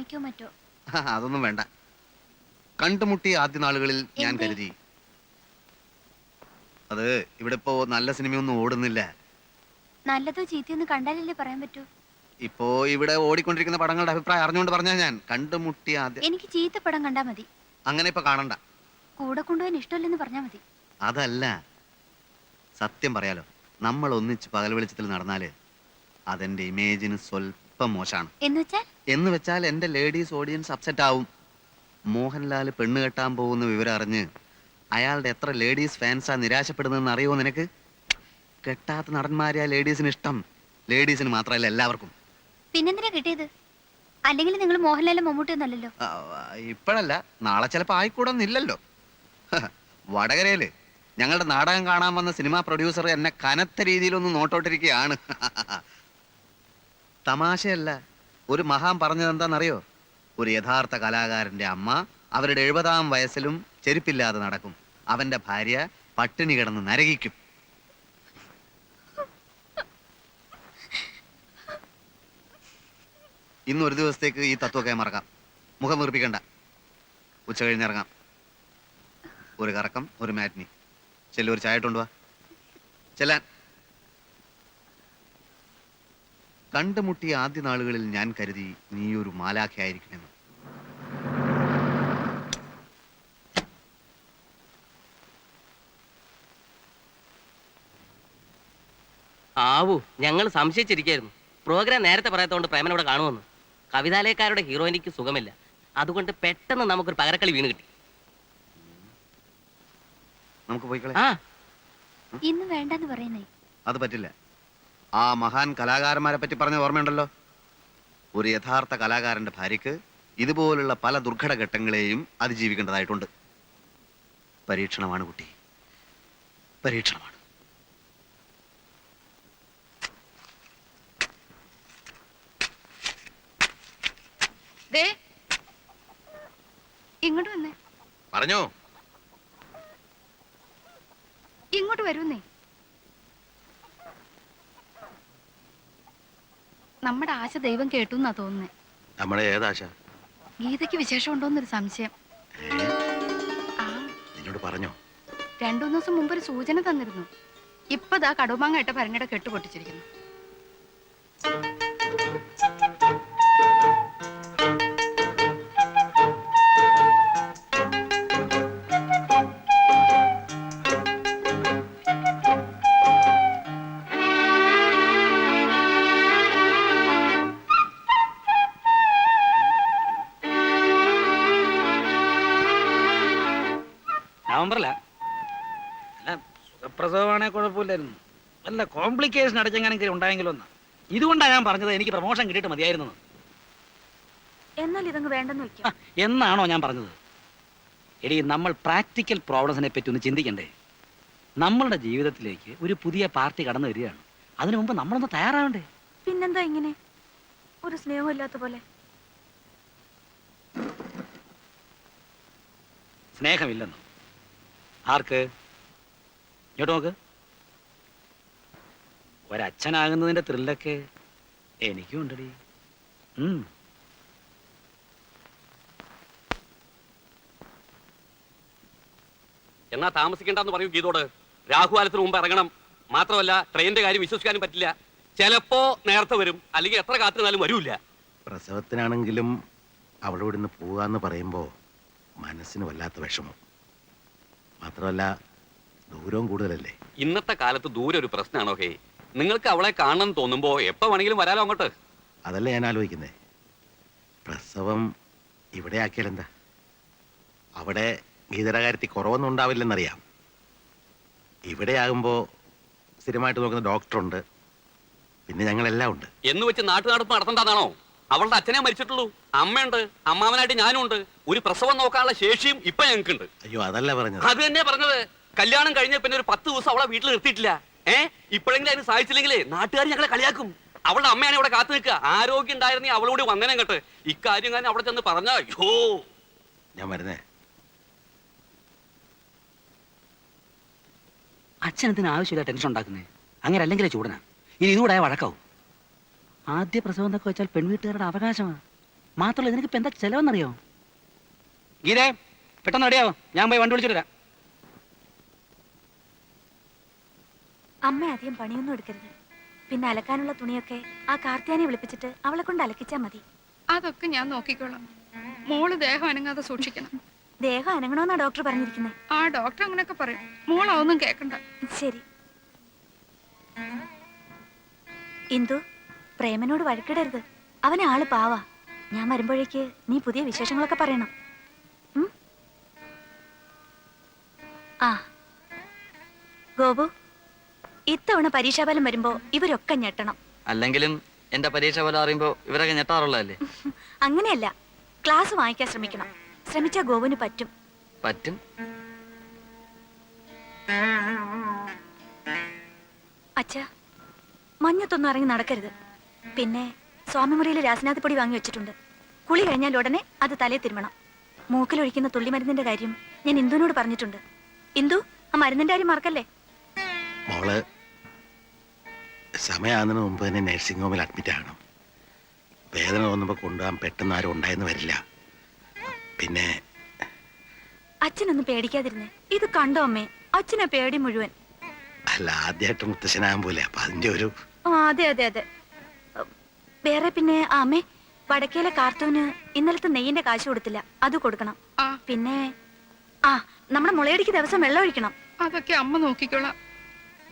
കാണിക്കോ മറ്റോ. അതൊന്നും വേണ്ട. കണ്ടുമുട്ടിയ ആദ്യ നാളുകളിൽ ഞാൻ കരുതി അത് ഇവിടെ ഇപ്പോ നല്ല സിനിമയൊന്നും ഓടുന്നില്ല. നല്ലതോ ചീത്തയൊന്ന് കണ്ടാലല്ലേ പറയാൻ പറ്റൂ. ഇപ്പോ ഇവിടെ ഓടിക്കൊണ്ടിരിക്കുന്ന പടങ്ങളുടെ അഭിപ്രായം അറിഞ്ഞുകൊണ്ട് പറഞ്ഞാ ഞാൻ കണ്ടുമുട്ടിയ ആദ്യ. എനിക്ക് ചീത്ത പടം കണ്ടാ മതി. അങ്ങനെ ഇപ്പൊ കാണണ്ട. കൂടെ കൊണ്ടുപോകാൻ ഇഷ്ടമല്ലെന്ന് പറഞ്ഞാ മതി. അതല്ല, സത്യം പറയാലോ, നമ്മൾ ഒന്നിച്ച് പകൽ വെളിച്ചത്തിൽ നടന്നാല് അതെന്റെ ഇമേജിന് സ്വല്പം മോശമാണ്. എന്ന് വെച്ചാൽ എന്റെ ലേഡീസ് ഓഡിയൻസ് അപ്സെറ്റ് ആവും. മോഹൻലാൽ പെണ്ണ് കെട്ടാൻ പോകുന്ന വിവരം അറിഞ്ഞ് അയാളുടെ എത്ര ലേഡീസ് ഫാൻസാ നിരാശപ്പെടുന്നതെന്ന് അറിയോ നിനക്ക്? കെട്ടാത്ത നടന്മാരെ ലേഡീസിന് ഇഷ്ടം. ലേഡീസിന് മാത്രമല്ല, എല്ലാവർക്കും. പിന്നെന്തിനാ കിട്ടിയത്? അല്ലെങ്കിൽ നിങ്ങൾ മോഹൻലാലും മമ്മൂട്ടിയൊന്നല്ലോ. ഇപ്പോഴല്ല, നാളെ ചിലപ്പോ ആയിക്കൂടൊന്നില്ലല്ലോ. വടകരയില് ഞങ്ങളുടെ നാടകം കാണാൻ വന്ന സിനിമാ പ്രൊഡ്യൂസർ എന്നെ കനത്ത രീതിയിലൊന്ന് നോട്ടോട്ടിരിക്കുകയാണ്. തമാശയല്ല, ഒരു മഹാൻ പറഞ്ഞതെന്താണെന്നറിയോ? ഒരു യഥാർത്ഥ കലാകാരന്റെ അമ്മ അവരുടെ 70-ാം വയസ്സിലും ചെരുപ്പില്ലാതെ നടക്കും. അവന്റെ ഭാര്യ പട്ടിണി കിടന്ന് നരകിക്കും. ഇന്നൊരു ദിവസത്തേക്ക് ഈ തത്വമൊക്കെ മറക്കാം. മുഖം വീർപ്പിക്കണ്ട. ഉച്ച കഴിഞ്ഞിറങ്ങാം. ഒരു കറക്കം, ഒരു മാറ്റിനി. ചെല്ലു, ഒരു ചായ ഇട്ടുകൊണ്ടുവാ. ചെല്ലാൻ. കണ്ടുമുട്ടിയ ആദ്യ നാളുകളിൽ ഞാൻ കരുതി നീ ഒരു മാലാഖയായിരിക്കുമെന്ന്. ആവൂ, ഞങ്ങൾ സംശയിച്ചിരിക്കായിരുന്നു. പ്രോഗ്രാം നേരത്തെ പറയാത്തതുകൊണ്ട് പ്രേമൻ ഇവിടെ കാണുമെന്ന്. കവിതാലയക്കാരുടെ ഹീറോയിനിക്ക് സുഖമില്ല, അതുകൊണ്ട് പെട്ടെന്ന് നമുക്കൊരു പകരക്കളി വീണ് കിട്ടി. നമുക്ക് പോയിക്കളെ. ഇന്ന് വേണ്ടെന്ന് പറയുന്നേ. അത് പറ്റില്ല. ആ മഹാൻ കലാകാരന്മാരെ പറ്റി പറഞ്ഞ ഓർമ്മയുണ്ടല്ലോ? ഒരു യഥാർത്ഥ കലാകാരന്റെ ഭാര്യക്ക് ഇതുപോലുള്ള പല ദുർഘട ഘട്ടങ്ങളെയും അതിജീവിക്കേണ്ടതായിട്ടുണ്ട്. പരീക്ഷണമാണ് കുട്ടി, പരീക്ഷണമാണ്. ഇങ്ങോട്ട് വന്നേ. പറഞ്ഞോ. ഇങ്ങോട്ട് വരുന്നേ. നമ്മുടെ ആശ ദൈവം കേട്ടു എന്നാ തോന്നുന്നേ. നമ്മുടെ ഏതാശ? ഗീതയ്ക്ക് വിശേഷം ഉണ്ടോന്നൊരു സംശയം. നിന്നോട് പറഞ്ഞോ? 2-3 ദിവസം മുമ്പ് ഒരു സൂചന തന്നിരുന്നു. ഇപ്പതാ കടുമാങ്ങ ഇട്ട ഭരണിയുടെ കെട്ട് പൊട്ടിച്ചിരിക്കുന്നു. നവംബറില സുഖപ്രസവമാണെ കുഴപ്പമില്ലായിരുന്നു. വല്ല കോംപ്ലിക്കേഷൻ അടച്ചെങ്ങാനെങ്കിലും ഉണ്ടായെങ്കിലും ഒന്ന്. ഇതുകൊണ്ടാണ് ഞാൻ പറഞ്ഞത് എനിക്ക് പ്രമോഷൻ കിട്ടിയിട്ട് മതിയായിരുന്നു. എന്നാൽ ഇതങ്ങ് വേണ്ടെന്ന് വെക്കാം എന്നാണോ ഞാൻ പറഞ്ഞത്? എടി, നമ്മൾ പ്രാക്ടിക്കൽ പ്രോബ്ലംസിനെ പറ്റി ഒന്ന് ചിന്തിക്കണ്ടേ? നമ്മളുടെ ജീവിതത്തിലേക്ക് ഒരു പുതിയ പാർട്ടി കടന്നു വരികയാണ്. അതിനു മുമ്പ് നമ്മളൊന്ന് തയ്യാറാവണ്ടേ? പിന്നെന്താ ഇങ്ങനെ ഒരു സ്നേഹമില്ലാത്ത പോലെ? സ്നേഹമില്ലെന്നോ? ആർക്ക്? ഇങ്ങോട്ട് നോക്ക്. ഒരച്ഛനാകുന്നതിന്റെ ത്രില്ലൊക്കെ എനിക്കും ഉണ്ടടി. എന്നാ താമസിക്കണ്ടെന്ന് പറയൂ ഗീതോട്. രാഹുകാലത്തിന് മുമ്പ് ഇറങ്ങണം. മാത്രമല്ല, ട്രെയിനിന്റെ കാര്യം വിശ്വസിക്കാനും പറ്റില്ല. ചിലപ്പോ നേരത്തെ വരും, അല്ലെങ്കിൽ എത്ര കാത്തിരുന്നാലും വരൂല്ല. പ്രസവത്തിനാണെങ്കിലും അവളോട് ഇന്ന് പോവാന്ന് പറയുമ്പോ മനസ്സിന് വല്ലാത്ത വിഷമം. മാത്രമല്ല, ദൂരവും കൂടുതലല്ലേ. ഇന്നത്തെ കാലത്ത് ദൂരം ഒരു പ്രശ്നമാണോ? ഹേ, നിങ്ങൾക്ക് അവളെ കാണണം തോന്നുമ്പോ എപ്പോ വേണമെങ്കിലും വരാലോ അങ്ങോട്ട്. അതല്ലേ ഞാൻ ആലോചിക്കുന്നേ. പ്രസവം ഇവിടെ ആക്കിയാൽ എന്താ? അവിടെ ഗീതയുടെ കാര്യത്തിൽ കുറവൊന്നും ഉണ്ടാവില്ലെന്നറിയാം. ഇവിടെ ആകുമ്പോ സ്ഥിരമായിട്ട് നോക്കുന്ന ഡോക്ടറുണ്ട്, പിന്നെ ഞങ്ങളെല്ലാം ഉണ്ട്. എന്ന് വെച്ച് നാട്ടുനടപ്പ് നടത്തണ്ടാന്നാണോ? അവളുടെ അച്ഛനെ മരിച്ചിട്ടുള്ളൂ, അമ്മയുണ്ട്, അമ്മാവനായിട്ട് ഞാനും ഉണ്ട്. ഒരു പ്രസവം നോക്കാനുള്ള ശേഷിയും ഇപ്പൊ ഞങ്ങൾക്കുണ്ട്. അയ്യോ, അതല്ല പറഞ്ഞത്. അത് തന്നെയാ പറഞ്ഞത്. കല്യാണം കഴിഞ്ഞ പിന്നെ ഒരു 10 ദിവസം അവളെ വീട്ടിൽ നിർത്തിയിട്ടില്ല. ഇപ്പോഴെങ്കിലും അതിന് സാധിച്ചില്ലെങ്കിലേ നാട്ടുകാർ ഞങ്ങളെ കളിയാക്കും. അവളുടെ അമ്മയാണ് ഇവിടെ കാത്തു നിൽക്കുക. ആരോഗ്യം ഉണ്ടായിരുന്നേ അവളോട് വന്നേനെ കേട്ട്. ഇക്കാര്യം ഞാൻ അവിടെ ചെന്ന് പറഞ്ഞ അയ്യോ. ഞാൻ വരുന്നേ. അച്ഛനത്തിന് ആവശ്യമില്ല ടെൻഷൻ ഉണ്ടാക്കുന്നേ. അങ്ങനെ അല്ലെങ്കിലേ ചൂടനാ. ഇനി ഇതുകൂടെ വഴക്കാവും. ആദ്യ പ്രസവം എന്നൊക്കെ വെച്ചാൽ പെൺവീട്ടുകാരുടെ അവകാശമാണ്. മാത്രമല്ല നിനക്ക് ഇപ്പൊ എന്താ ചെലവെന്നറിയോ? ഗീതേ, പെട്ടെന്ന് റെഡിയാവോ, ഞാൻ പോയി വണ്ടി വിളിച്ചിട്ട് വരാം. അമ്മ അധികം പണിയൊന്നും എടുക്കരുത്. പിന്നെ അലക്കാനുള്ള തുണിയൊക്കെ ആ കാർത്തിയാനെ വിളിപ്പിച്ചിട്ട് അവളെ കൊണ്ട് അലക്കിച്ചാ മതി. അതൊക്കെ ഞാൻ നോക്കിക്കോളാം. മോള് ദേഹം അനങ്ങാതെ സൂക്ഷിക്കണം. ദേഹം അനങ്ങണമെന്നാ ഡോക്ടർ പറഞ്ഞിരിക്കുന്നത്. ആ ഡോക്ടർ അങ്ങനെയൊക്കെ പറയും. മോളതൊന്നും കേക്കണ്ട. ശരി. ഇന്ദു, പ്രേമനോട് വഴക്കിടരുത്. അവനെ ആള് പാവാ. ഞാൻ വരുമ്പോഴേക്ക് നീ പുതിയ വിശേഷങ്ങളൊക്കെ പറയണം. ആ ഗോപു, ഇത്തവണ പരീക്ഷാഫലം വരുമ്പോ ഇവരൊക്കെ ഞെട്ടണം. അല്ലെങ്കിലും എന്റെ പരീക്ഷ പോലെ അറിയുമ്പോ ഇവരൊക്കെ ഞെട്ടാറുള്ളതല്ലേ? അങ്ങനെയല്ല, ക്ലാസ് വാങ്ങിക്കാൻ ശ്രമിക്കണം. ശ്രമിച്ചാ ഗോപുവിന് പറ്റും. പറ്റും. അച്ഛാ, മഞ്ഞത്തൊന്നും ഇറങ്ങി നടക്കരുത്. പിന്നെ സ്വാമിമുറിയിൽ രാസനാഥ് പൊടി വാങ്ങി വെച്ചിട്ടുണ്ട്. കുളി കഴിഞ്ഞാൽ ഉടനെ അത് തലേ തിരുമണം. മൂക്കിലൊഴിക്കുന്ന തുള്ളി മരുന്നിന്റെ കാര്യം ഞാൻ ഇന്ദുവിനോട് പറഞ്ഞിട്ടുണ്ട്. ഇന്ദു, ആ മരുന്നിന്റെ കാര്യം മറക്കല്ലേ. മോള് സമയമാകുന്നതിന് മുമ്പ് തന്നെ നഴ്സിംഗ് ഹോമിൽ അഡ്മിറ്റ് ആകണം. വേദന തോന്നുമ്പോൾ കൊണ്ടുപോകാൻ പെട്ടെന്ന് ആരും ഉണ്ടായെന്ന് വരില്ല. പിന്നെ അച്ഛനൊന്നും പേടിക്കാതിരുന്നേ. ഇത് കണ്ടോ അമ്മേ, അച്ഛനെ പേടി മുഴുവൻ. അല്ല, ആദ്യമായിട്ട് മുത്തശ്ശനാകാൻ പോലെ, അപ്പൊ അതിന്റെ ഒരു അതെ അതെ അതെ. വേറെ പിന്നെ അമ്മേ, വടക്കേലെ കാർത്തൂന് ഇന്നലത്തെ നെയ്യിന്റെ കാശ് കൊടുത്തില്ല, അത് കൊടുക്കണം. പിന്നെ നമ്മുടെ മുളയടിക്ക് ദിവസം വെള്ളം ഒഴിക്കണം. അതൊക്കെ അമ്മ നോക്കിക്കോളാം.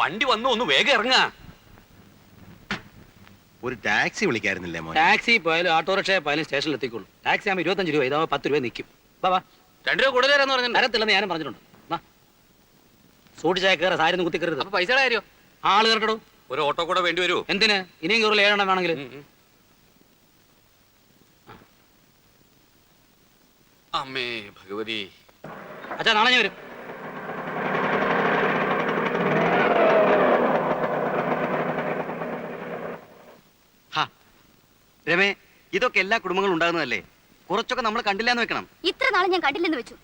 വണ്ടി വന്നു, ഒന്ന് വേഗം ഇറങ്ങാ. ഒരു ടാക്സി വിളിക്കായിരുന്നില്ലേ മോനെ? ടാക്സി പോയാലും ഓട്ടോറിക്ഷ പോയാലും സ്റ്റേഷനിൽ എത്തിക്കോളൂ. ടാക്സി ആകുമ്പോൾ 25 രൂപ, ഇതാവുമ്പോൾ 10 രൂപ നിൽക്കും. വാ 2 രൂപ കൂടുതൽ തരാന്ന് പറഞ്ഞു. തരത്തില്ലെന്ന് ഞാനും പറഞ്ഞിട്ടുണ്ട്. സൂട്ടിച്ചായ കയറ, സാരി ഒന്നും കുത്തിക്കരുത്. അപ്പൊ പൈസയുടെ കാര്യോ? ആള് കയറട്ടോ. ഒരു ഓട്ടോ കൂടെ വേണ്ടി വരുമോ? എന്തിന്? ഇനിയും കയറുള്ള 7 എണ്ണം വേണമെങ്കിൽ. അമ്മേ ഭഗവതി. അച്ഛാ, നാളെ ഞാൻ വരും. രമേ, ഇതൊക്കെ എല്ലാ കുടുംബങ്ങളും ഉണ്ടാകുന്നതല്ലേ? കുറച്ചൊക്കെ നമ്മൾ കണ്ടില്ലാന്ന് വെക്കണം. ഇത്ര നാളെ ഞാൻ കണ്ടില്ലെന്ന് വെച്ചു.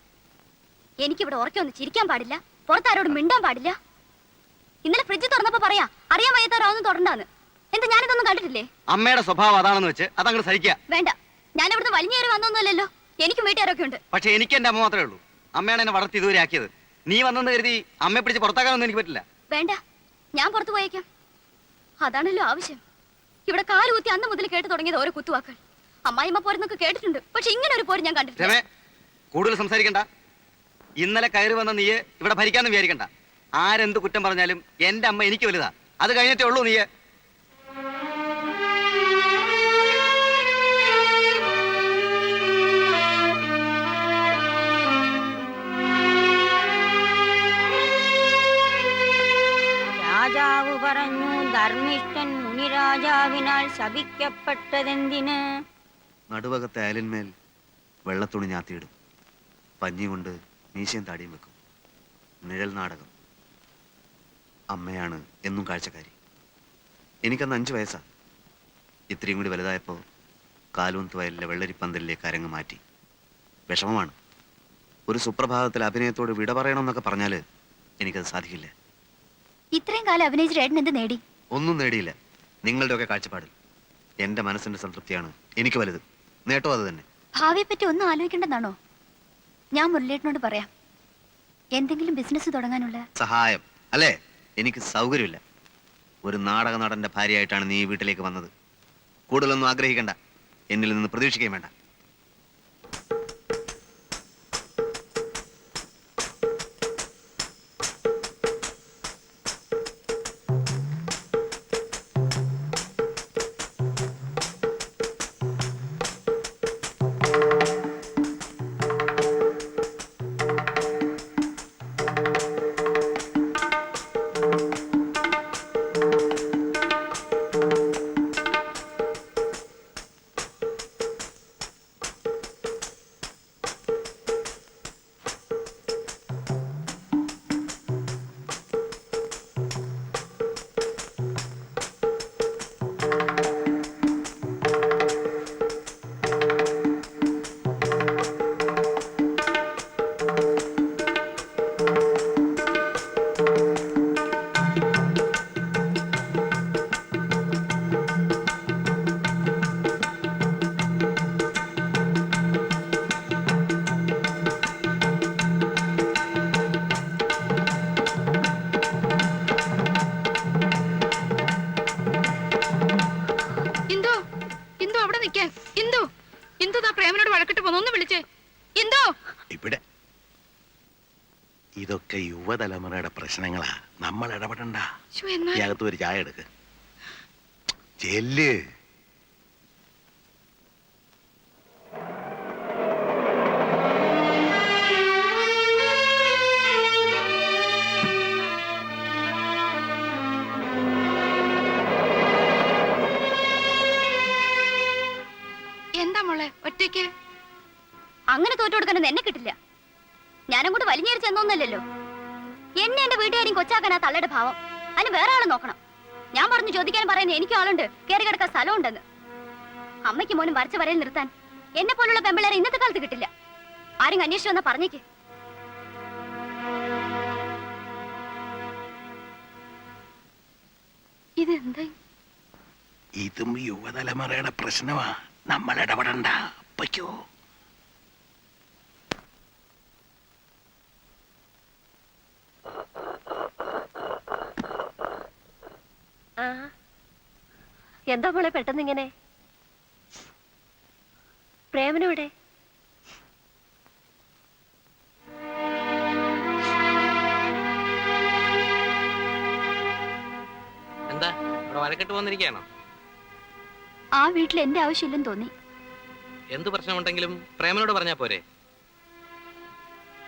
എനിക്കിവിടെ ഉറക്കെ ഒന്ന് ചിരിക്കാൻ പാടില്ല, പുറത്താരോട് മിണ്ടാൻ പാടില്ല. ഇന്നലെ ഫ്രിഡ്ജ് തുറന്നപ്പോ പറയാ അറിയാൻ വയ്യാത്തവരാവുന്നു തുടണ്ടാന്ന്. എന്താ ഞാനിതൊന്നും കണ്ടിട്ടില്ലേ? അമ്മയുടെ സ്വഭാവം അതാണെന്ന് വെച്ച് അതങ്ങ് സഹിക്കുക. വേണ്ട, ഞാൻ ഇവിടുന്ന് വലിഞ്ഞേറി വന്നൊന്നുമല്ലല്ലോ. എനിക്കും വീട്ടുകാരൊക്കെ ഉണ്ട്. പക്ഷെ എനിക്ക് എന്റെ അമ്മ മാത്രമേ ഉള്ളൂ. അമ്മയാണ് എന്നെ വളർത്തി ഇതുവരെ ആക്കിയത്. നീ വന്നെന്ന് കരുതി അമ്മയെ പിടിച്ച് പുറത്താക്കാനൊന്നും എനിക്ക് പറ്റില്ല. വേണ്ട, ഞാൻ പുറത്തു പോയേക്കാം. അതാണല്ലോ ആവശ്യം. ഇവിടെ കാലുകുത്തി അന്ന് മുതൽ കേട്ട് തുടങ്ങിയത് ഓരോ കുത്തുവാക്കൾ. അമ്മായിമ്മ പോരെന്നൊക്കെ കേട്ടിട്ടുണ്ട്, പക്ഷെ ഇങ്ങനെ ഒരു പോര് ഞാൻ കണ്ടിട്ടില്ല. രമേ, കൂടുതൽ സംസാരിക്കണ്ട. ഇന്നലെ കയറി വന്ന നീയെ ഇവിടെ ഭരിക്കാന്ന് വിചാരിക്കണ്ട. ആരെന്ത് കുറ്റം പറഞ്ഞാലും എന്റെ അമ്മ എനിക്ക് വലുതാ. അത് കഴിഞ്ഞിട്ടേ ഉള്ളൂ നീയെ. രാജാവ് പറഞ്ഞു, ധർമ്മിഷ്ഠൻ മുനിരാജാവിനാൽ ശപിക്കപ്പെട്ടതെന്തിന്? നടുവകത്തെ അയലിന്മേൽ വെള്ളത്തുണി ഞാത്തിയിടും. പഞ്ഞി കൊണ്ട് മീശയും താടിയും വെക്കും. നിഴൽ നാടകം. അമ്മയാണ് എന്നും കാഴ്ചക്കാരി. എനിക്കന്ന് 5 വയസ്സാ. ഇത്രയും കൂടി വലുതായപ്പോൾ കാലൂന്ത് വയലിലെ വെള്ളരിപ്പന്തലിലേക്ക് അരങ്ങ് മാറ്റി. വിഷമമാണ്. ഒരു സുപ്രഭാതത്തിൽ അഭിനയത്തോട് വിട പറയണമെന്നൊക്കെ പറഞ്ഞാൽ എനിക്കത് സാധിക്കില്ല. ഇത്രയും കാലം അഭിനയിച്ച ഏട്ടൻ എന്ത് നേടി? ഒന്നും നേടിയില്ല. നിങ്ങളുടെയൊക്കെ കാഴ്ചപ്പാടിൽ എൻ്റെ മനസ്സിൻ്റെ സംതൃപ്തിയാണ് എനിക്ക് വലുത്. നേട്ടം അത് തന്നെ. ഭാവിയെ പറ്റി ഒന്നും ആലോചിക്കേണ്ടെന്നാണോ? ഞാൻ മുരളിയേട്ടനോട് പറയാം, എന്തെങ്കിലും ബിസിനസ് തുടങ്ങാനുള്ള സഹായം. അല്ലേ? എനിക്ക് സൗകര്യമില്ല. ഒരു നാടക നടന്റെ ഭാര്യയായിട്ടാണ് നീ ഈ വീട്ടിലേക്ക് വന്നത്. കൂടുതലൊന്നും ആഗ്രഹിക്കണ്ട, എന്നിൽ നിന്ന് പ്രതീക്ഷിക്കുകയും വേണ്ട. എന്തോ പ്രേമനോട് വഴക്കിട്ട് പോന്നു, ഒന്ന് വിളിച്ചേ. എന്തോ ഇവിടെ ഇതൊക്കെ യുവതലമുറയുടെ പ്രശ്നങ്ങളാ, നമ്മൾ ഇടപെടണ്ട. ശ്ശോ, എന്നാ ഈ അകത്ത് ഒരു ചായ എടുക്ക്. ചെല്ല്. എന്താ മോളെ ഒറ്റയ്ക്ക്? അങ്ങനെ തോറ്റു കൊടുക്കാനൊന്നും എന്നെ കിട്ടില്ല. ഞാനങ്ങോട്ട് വലിഞ്ഞേറി ചെന്നൊന്നല്ലോ. എന്നെ എന്റെ വീട്ടുകാരും കൊച്ചാക്കാൻ ആ തള്ളയുടെ ഭാവം. അതിന് വേറെ ആളെ നോക്കണം. ഞാൻ പറഞ്ഞു ചോദിക്കാൻ പറയുന്നത് എനിക്കും ആളുണ്ട്, കയറി കിടക്കാൻ സ്ഥലമുണ്ടെന്ന്. അമ്മയ്ക്ക് മോനും വരച്ച വരയിൽ നിർത്താൻ എന്നെ പോലുള്ള പെമ്പിള്ളേരെ ഇന്നത്തെ കാലത്ത് കിട്ടില്ല. ആരും അന്വേഷിച്ചു വന്നാ പറഞ്ഞേക്ക്. ഇതെന്താ? ഇതും യുവതലമുറയുടെ പ്രശ്നമാ, നമ്മൾ ഇടപെടണ്ട. പൊയ്ക്കോ. എന്താ മോളെ പെട്ടെന്ന് ഇങ്ങനെ? പ്രേമനോടെ? എന്താ ഇവിടെ വഴക്കിട്ട് വന്നിരിക്കുകയാണോ? ആ വീട്ടിൽ എന്റെ ആവശ്യമില്ലെന്ന് തോന്നി. എന്ത് പ്രശ്നമുണ്ടെങ്കിലും പ്രേമനോട് പറഞ്ഞാ പോരെ?